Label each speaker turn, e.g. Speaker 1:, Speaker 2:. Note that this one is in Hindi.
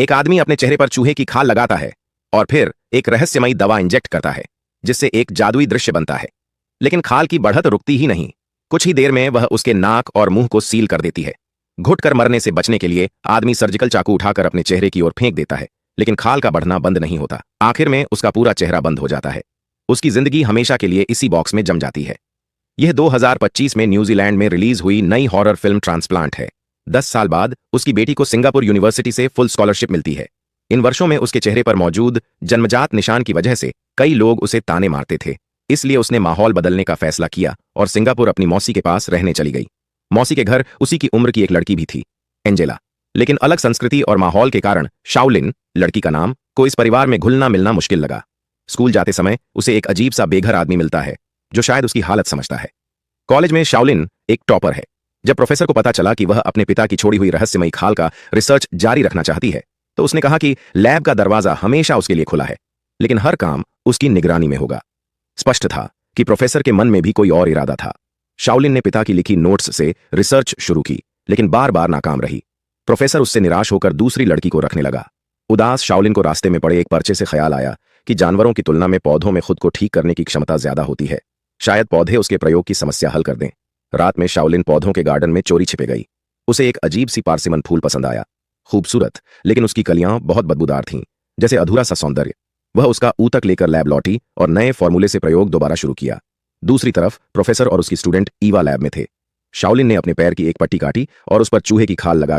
Speaker 1: एक आदमी अपने चेहरे पर चूहे की खाल लगाता है और फिर एक रहस्यमयी दवा इंजेक्ट करता है जिससे एक जादुई दृश्य बनता है। लेकिन खाल की बढ़त रुकती ही नहीं। कुछ ही देर में वह उसके नाक और मुंह को सील कर देती है। घुटकर मरने से बचने के लिए आदमी सर्जिकल चाकू उठाकर अपने चेहरे की ओर फेंक देता है, लेकिन खाल का बढ़ना बंद नहीं होता। आखिर में उसका पूरा चेहरा बंद हो जाता है। उसकी जिंदगी हमेशा के लिए इसी बॉक्स में जम जाती है। यह 2025 में न्यूजीलैंड में रिलीज हुई नई हॉरर फिल्म ट्रांसप्लांट है। 10 साल बाद उसकी बेटी को सिंगापुर यूनिवर्सिटी से फुल स्कॉलरशिप मिलती है। इन वर्षों में उसके चेहरे पर मौजूद जन्मजात निशान की वजह से कई लोग उसे ताने मारते थे। इसलिए उसने माहौल बदलने का फैसला किया और सिंगापुर अपनी मौसी के पास रहने चली गई। मौसी के घर उसी की उम्र की एक लड़की भी थी, एंजेला। लेकिन अलग संस्कृति और माहौल के कारण शाओलिन, लड़की का नाम, को इस परिवार में घुलना मिलना मुश्किल लगा। स्कूल जाते समय उसे एक अजीब सा बेघर आदमी मिलता है जो शायद उसकी हालत समझता है। कॉलेज में शाओलिन एक टॉपर है। जब प्रोफेसर को पता चला कि वह अपने पिता की छोड़ी हुई रहस्यमयी खाल का रिसर्च जारी रखना चाहती है, तो उसने कहा कि लैब का दरवाजा हमेशा उसके लिए खुला है, लेकिन हर काम उसकी निगरानी में होगा। स्पष्ट था कि प्रोफेसर के मन में भी कोई और इरादा था। शाओलिन ने पिता की लिखी नोट्स से रिसर्च शुरू की, लेकिन बार बार नाकाम रही। प्रोफेसर उससे निराश होकर दूसरी लड़की को रखने लगा। उदास शाओलिन को रास्ते में पड़े एक पर्चे से ख्याल आया कि जानवरों की तुलना में पौधों में खुद को ठीक करने की क्षमता ज्यादा होती है। शायद पौधे उसके प्रयोग की समस्या हल कर दें। रात में शाओलिन पौधों के गार्डन में चोरी छिपे गई। उसे एक अजीब सी पारसिमन फूल पसंद आया। खूबसूरत, लेकिन उसकी कलियां बहुत बदबूदार थीं, जैसे अधूरा सा सौंदर्य। वह उसका ऊतक लेकर लैब लौटी और नए फॉर्मूले से प्रयोग दोबारा शुरू किया। दूसरी तरफ प्रोफेसर और उसकी स्टूडेंट ईवा लैब में थे। शाओलिन ने अपने पैर की एक पट्टी काटी और उस पर चूहे की खाल लगाकर